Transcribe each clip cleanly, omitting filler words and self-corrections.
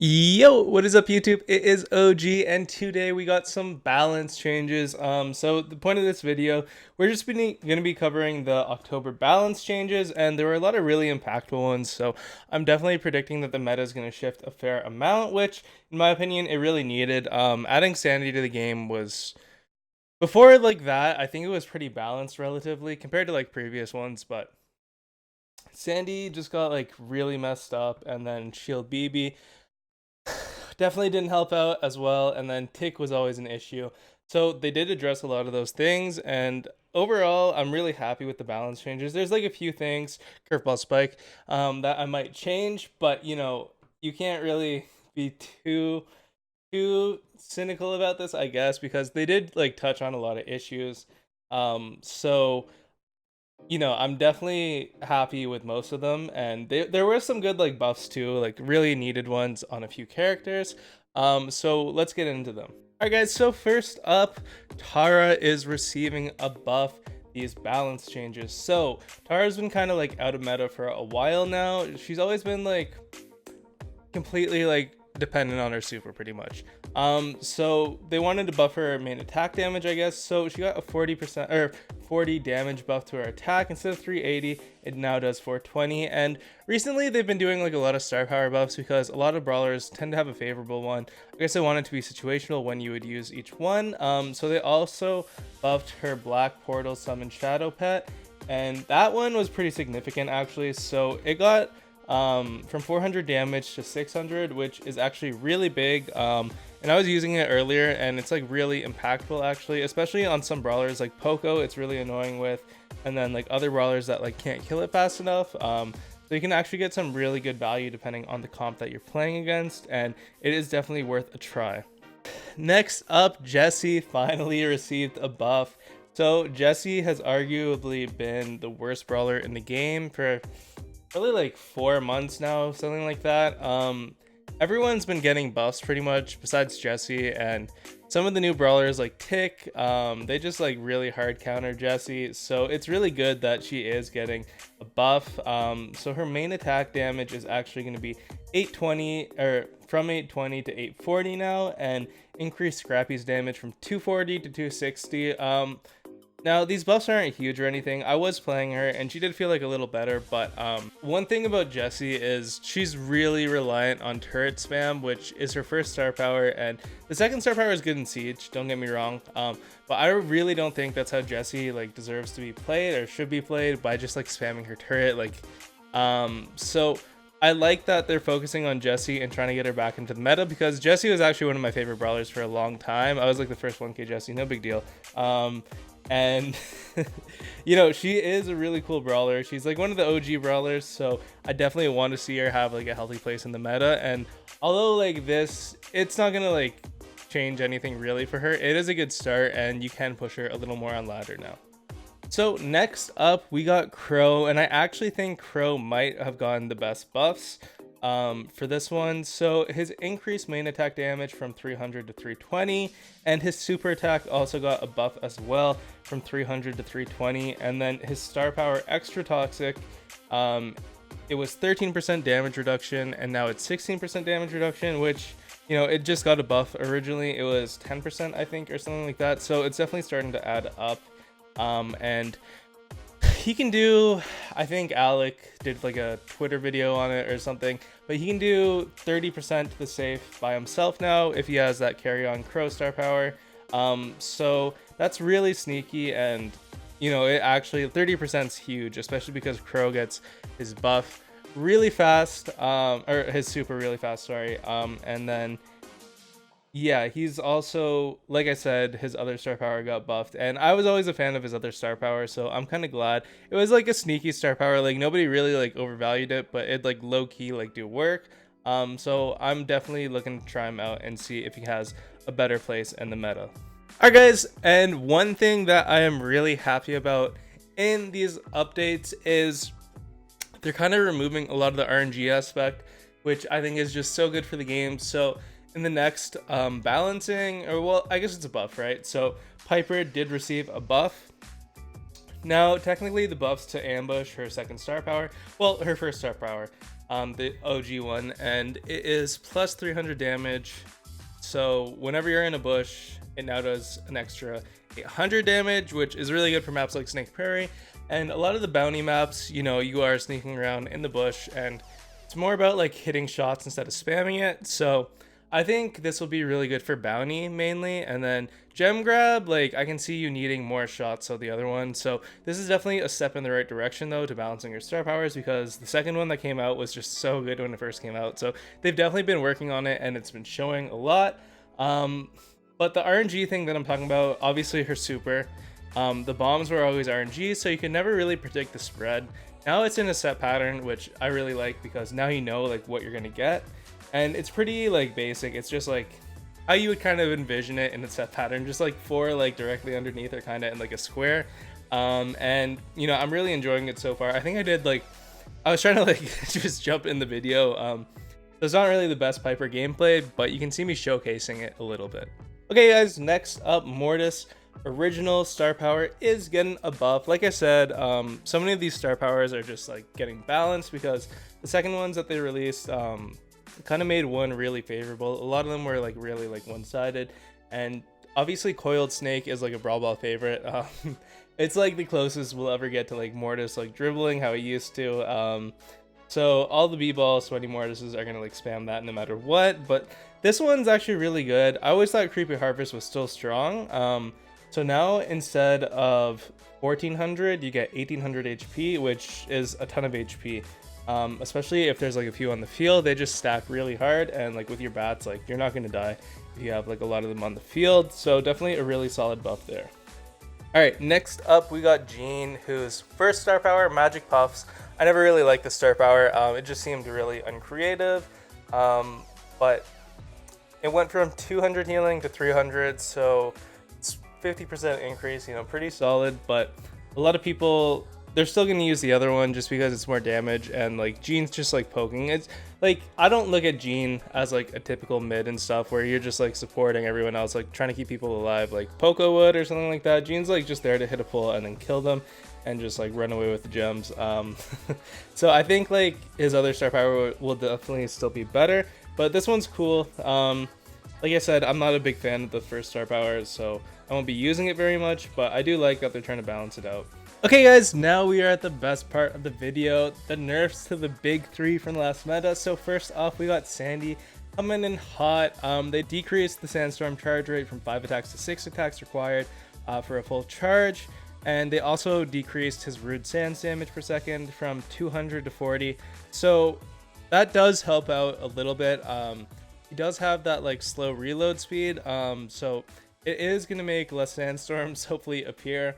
Yo, what is up YouTube? It is OG and today we got some balance changes. So the point of this video, we're just going to be covering the October balance changes, and there were a lot of really impactful ones. So I'm definitely predicting that the meta is going to shift a fair amount, which in my opinion it really needed. Adding Sandy to the game was before like that, I think it was pretty balanced relatively compared to like previous ones, but Sandy just got like really messed up, and then Shield BB definitely didn't help out as well, and then tick was always an issue. So they did address a lot of those things, and overall I'm really happy with the balance changes. There's like a few things, curveball spike, that I might change, but you can't really be too cynical about this, I guess, because they did like touch on a lot of issues. So I'm definitely happy with most of them, and there were some good like buffs too, like really needed ones on a few characters. So let's get into them. All right, guys. So first up, Tara is receiving a buff. These balance changes. So Tara's been kind of like out of meta for a while now. She's always been like completely like dependent on her super pretty much. So they wanted to buff her main attack damage, I guess. So she got a 40% or 40 damage buff to her attack. Instead of 380, it now does 420. And recently they've been doing like a lot of star power buffs because a lot of brawlers tend to have a favorable one. I guess they want it to be situational when you would use each one. So they also buffed her black portal summon shadow pet, and that one was pretty significant actually. So it got from 400 damage to 600, which is actually really big. And I was using it earlier, and it's like really impactful actually, especially on some brawlers like Poco. It's really annoying with, and then like other brawlers that like can't kill it fast enough. So you can actually get some really good value depending on the comp that you're playing against, and it is definitely worth a try. Next up, Jessie finally received a buff. So Jessie has arguably been the worst brawler in the game for probably like 4 months now, something like that. Everyone's been getting buffs pretty much besides Jessie, and some of the new brawlers like Tick, they just like really hard counter Jessie. So it's really good that she is getting a buff. So her main attack damage is actually going to be 820, or from 820 to 840 now, and increase Scrappy's damage from 240 to 260. Now, these buffs aren't huge or anything. I was playing her, and she did feel like a little better, but one thing about Jessie is she's really reliant on turret spam, which is her first star power, and the second star power is good in Siege, don't get me wrong, but I really don't think that's how Jessie like deserves to be played or should be played, by just like spamming her turret. So I like that they're focusing on Jessie and trying to get her back into the meta, because Jessie was actually one of my favorite brawlers for a long time. I was like the first 1k Jessie, no big deal. And she is a really cool brawler. She's like one of the OG brawlers, so I definitely want to see her have like a healthy place in the meta. And although like this, it's not gonna like change anything really for her, it is a good start, and you can push her a little more on ladder now. So next up, we got Crow, and I actually think Crow might have gotten the best buffs for this one. So his increased main attack damage from 300 to 320, and his super attack also got a buff as well from 300 to 320, and then his star power extra toxic, it was 13% damage reduction, and now it's 16% damage reduction, which it just got a buff. Originally it was 10%, I think, or something like that, so it's definitely starting to add up. And he can do, I think Alec did like a Twitter video on it or something, but he can do 30% to the safe by himself now if he has that carry on Crow star power. So that's really sneaky, and it actually 30% is huge, especially because Crow gets his buff really fast, or his super really fast, sorry. And then yeah, he's also, like I said, his other star power got buffed, and I was always a fan of his other star power, so I'm kind of glad. It was like a sneaky star power, like nobody really like overvalued it, but it like low key like do work. So I'm definitely looking to try him out and see if he has a better place in the meta. Alright guys, and one thing that I am really happy about in these updates is they're kind of removing a lot of the RNG aspect, which I think is just so good for the game. So in the next balancing, or well, I guess it's a buff, right? So Piper did receive a buff. Now, technically, the buffs to ambush her second star power, well, her first star power, the OG one, and it is plus 300 damage. So whenever you're in a bush, it now does an extra 800 damage, which is really good for maps like Snake Prairie. And a lot of the bounty maps, you know, you are sneaking around in the bush, and it's more about like hitting shots instead of spamming it. So I think this will be really good for bounty mainly, and then gem grab, like I can see you needing more shots of the other one. So this is definitely a step in the right direction though to balancing your star powers, because the second one that came out was just so good when it first came out. So they've definitely been working on it, and it's been showing a lot. But the RNG thing that I'm talking about, obviously her super, the bombs were always RNG, so you can never really predict the spread. Now it's in a set pattern, which I really like, because now you know like what you're gonna get. And it's pretty like basic. It's just like how you would kind of envision it in a set pattern, just like 4 like directly underneath or kind of in like a square. And you know, I'm really enjoying it so far. I think I was trying to like just jump in the video. So it's not really the best Piper gameplay, but you can see me showcasing it a little bit. Okay guys, next up, Mortis original star power is getting a buff. Like I said, so many of these star powers are just like getting balanced, because the second ones that they released, kind of made one really favorable. A lot of them were like really like one-sided, and obviously Coiled Snake is like a Brawl Ball favorite. It's like the closest we'll ever get to like Mortis like dribbling how he used to. So all the B-Ball Sweaty Mortises are gonna like spam that no matter what, but this one's actually really good. I always thought Creepy Harvest was still strong. So now instead of 1400, you get 1800 HP, which is a ton of HP. Especially if there's like a few on the field, they just stack really hard, and like with your bats, like you're not gonna die if you have like a lot of them on the field. So definitely a really solid buff there. All right, next up we got Jean, whose first star power, Magic Puffs. I never really liked the star power. It just seemed really uncreative, but it went from 200 healing to 300, so it's 50% increase, you know, pretty solid. But a lot of people, they're still going to use the other one just because it's more damage, and like Jean's just like poking. It's like, I don't look at Jean as like a typical mid and stuff where you're just like supporting everyone else, like trying to keep people alive like Poco would or something like that. Jean's like just there to hit a pull and then kill them and just like run away with the gems. So I think like his other star power will definitely still be better, but this one's cool. Like I said, I'm not a big fan of the first star power, so I won't be using it very much, but I do like that they're trying to balance it out. Okay guys, now we are at the best part of the video, the nerfs to the big 3 from the last meta. So first off, we got Sandy coming in hot. They decreased the Sandstorm charge rate from 5 attacks to 6 attacks required for a full charge. And they also decreased his Rude Sands damage per second from 200 to 40. So that does help out a little bit. He does have that like slow reload speed. So it is going to make less Sandstorms hopefully appear.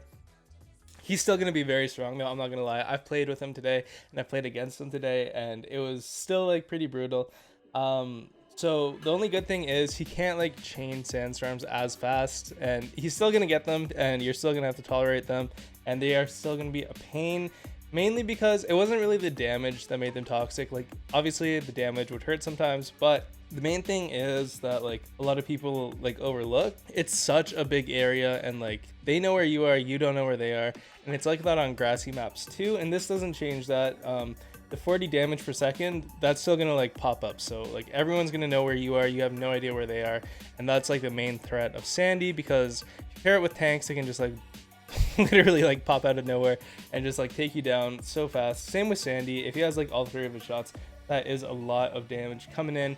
He's still going to be very strong though, I'm not going to lie. I've played with him today, and I played against him today, and it was still like pretty brutal. So the only good thing is he can't like chain Sandstorms as fast, and he's still going to get them, and you're still going to have to tolerate them, and they are still going to be a pain, mainly because it wasn't really the damage that made them toxic. Like obviously the damage would hurt sometimes, but the main thing is that like a lot of people like overlook, it's such a big area, and like they know where you are, you don't know where they are, and it's like that on grassy maps too, and this doesn't change that. The 40 damage per second, that's still gonna like pop up, so like everyone's gonna know where you are, you have no idea where they are, and that's like the main threat of Sandy, because if you pair it with tanks, they can just like literally like pop out of nowhere and just like take you down so fast. Same with Sandy, if he has like all 3 of his shots, that is a lot of damage coming in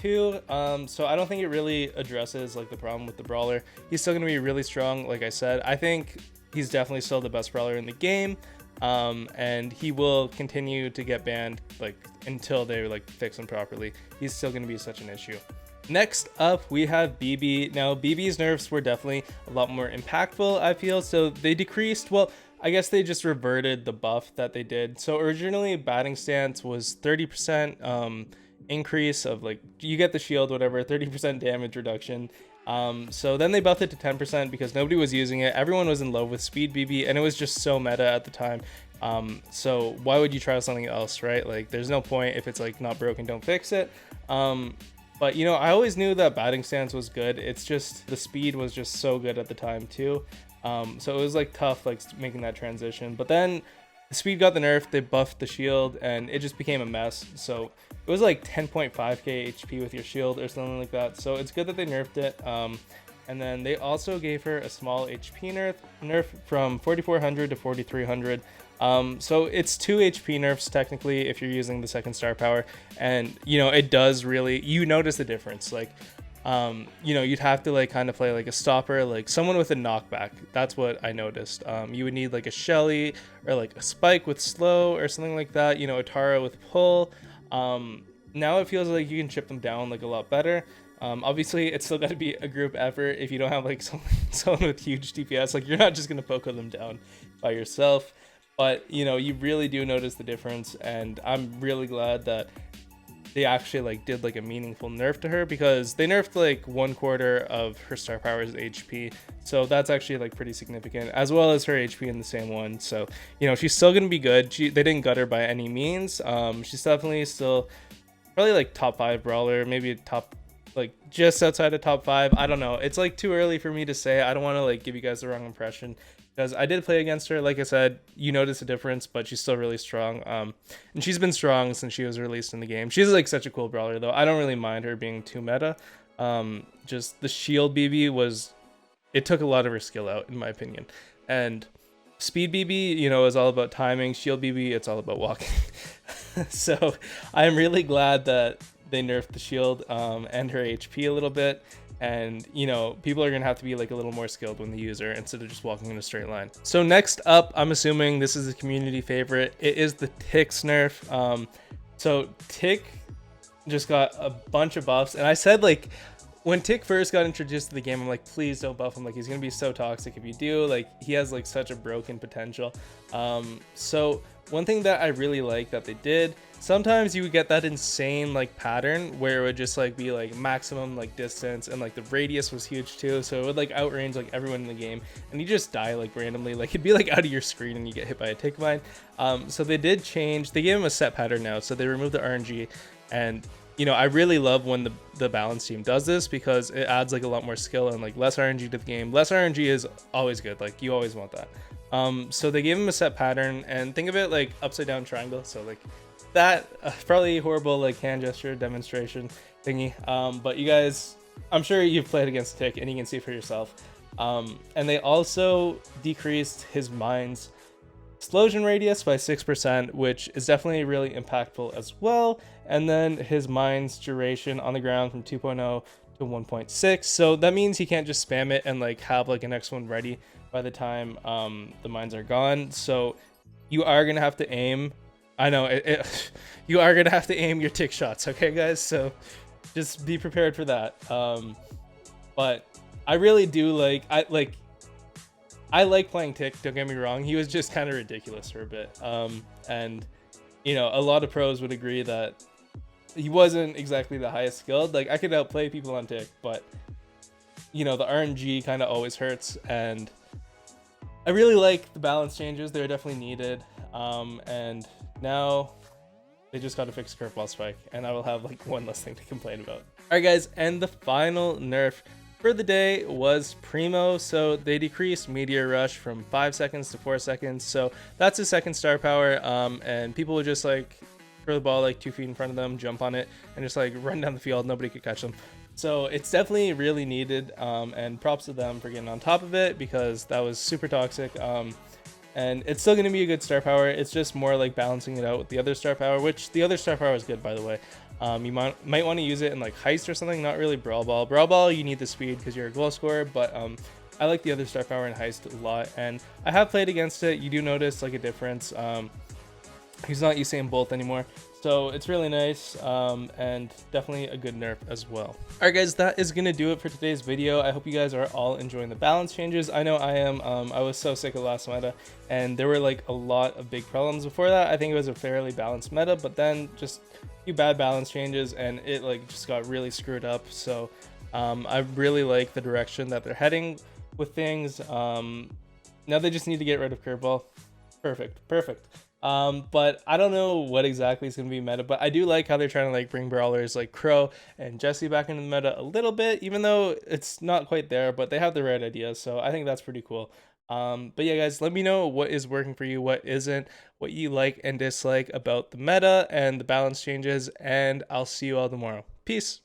too. So I don't think it really addresses like the problem with the brawler. He's still gonna be really strong. Like I said, I think he's definitely still the best brawler in the game, and he will continue to get banned like until they like fix him properly. He's still gonna be such an issue. Next up we have BB. Now BB's nerfs were definitely a lot more impactful, I feel. So they decreased, well, I guess they just reverted the buff that they did. So originally batting stance was 30% increase of like, you get the shield, whatever, 30% damage reduction. So then they buffed it to 10% because nobody was using it. Everyone was in love with speed BB, and it was just so meta at the time. So why would you try something else, right? Like there's no point. If it's like not broken, don't fix it. But you know, I always knew that batting stance was good. It's just the speed was just so good at the time too. So it was like tough like making that transition. But then the speed got the nerf, they buffed the shield, and it just became a mess. So it was like 10.5k HP with your shield or something like that. So it's good that they nerfed it. And then they also gave her a small HP nerf from 4400 to 4300. So it's 2 HP nerfs technically if you're using the second star power, and you know it does really, you notice the difference. Like you know, you'd have to like kind of play like a stopper, like someone with a knockback. That's what I noticed. You would need like a Shelly or like a Spike with slow or something like that, you know, a Tara with pull. Now it feels like you can chip them down like a lot better. Obviously it's still got to be a group effort if you don't have like someone with huge DPS. Like you're not just gonna poke them down by yourself, but you know, you really do notice the difference, and I'm really glad that they actually like did like a meaningful nerf to her, because they nerfed like 1/4 of her star power's HP. So that's actually like pretty significant, as well as her HP in the same one. So, you know, she's still gonna be good. They didn't gut her by any means. She's definitely still probably like top 5 brawler, maybe top like just outside of top 5. I don't know. It's like too early for me to say. I don't want to like give you guys the wrong impression, because I did play against her. Like I said, you notice a difference, but she's still really strong. And she's been strong since she was released in the game. She's like such a cool brawler though. I don't really mind her being too meta. Just the shield BB was, it took a lot of her skill out in my opinion. And speed BB, you know, is all about timing. Shield BB, it's all about walking. So I'm really glad that they nerfed the shield and her HP a little bit. And you know, people are gonna have to be like a little more skilled when they use her instead of just walking in a straight line. So next up, I'm assuming this is a community favorite. It is the Tick's nerf. So Tick just got a bunch of buffs, and I said like when Tick first got introduced to the game, I'm like, please don't buff him. Like he's gonna be so toxic if you do. Like he has like such a broken potential. So one thing that I really like that they did, sometimes you would get that insane like pattern where it would just like be like maximum like distance, and like the radius was huge too, so it would like outrange like everyone in the game, and you just die like randomly. Like it'd be like out of your screen and you get hit by a tick mine. So they did change, they gave him a set pattern now, so they removed the RNG. And you know, I really love when the balance team does this, because it adds like a lot more skill and like less RNG to the game. Less RNG is always good, like you always want that. So they gave him a set pattern, and think of it like upside down triangle. So like that, probably horrible like hand gesture demonstration thingy. But you guys, I'm sure you've played against Tick and you can see for yourself. And they also decreased his mine's explosion radius by 6%, which is definitely really impactful as well. And then his mine's duration on the ground from 2.0 to 1.6. So that means he can't just spam it and like have like a next one ready by the time the mines are gone. So you are gonna have to aim. I know you are gonna have to aim your Tick shots, okay guys? So just be prepared for that. But I really do I like playing Tick, don't get me wrong. He was just kind of ridiculous for a bit. And you know, a lot of pros would agree that he wasn't exactly the highest skilled. Like I could outplay people on Tick, but you know, the RNG kind of always hurts. And I really like the balance changes. They're definitely needed. And now they just got to fix curveball spike, and I will have like one less thing to complain about. All right guys, and the final nerf for the day was Primo. So they decreased Meteor Rush from 5 seconds to 4 seconds. So that's his second star power. And people would just like throw the ball like 2 feet in front of them, jump on it, and just like run down the field. Nobody could catch them. So it's definitely really needed. And props to them for getting on top of it, because that was super toxic. And it's still going to be a good star power. It's just more like balancing it out with the other star power, which the other star power is good, by the way. You might want to use it in like Heist or something, not really Brawl Ball. Brawl Ball, you need the speed because you're a goal scorer, but I like the other star power in Heist a lot, and I have played against it. You do notice like a difference. He's not Usain Bolt anymore, so it's really nice, and definitely a good nerf as well. Alright guys, that is gonna do it for today's video. I hope you guys are all enjoying the balance changes. I know I am. I was so sick of last meta, and there were like a lot of big problems before that. I think it was a fairly balanced meta, but then just a few bad balance changes and it like just got really screwed up. So I really like the direction that they're heading with things. Now they just need to get rid of curveball. Perfect. But I don't know what exactly is going to be meta, but I do like how they're trying to like bring brawlers like Crow and Jesse back into the meta a little bit, even though it's not quite there, but they have the right ideas. So I think that's pretty cool. But yeah, guys, let me know what is working for you, what isn't, what you like and dislike about the meta and the balance changes, and I'll see you all tomorrow. Peace.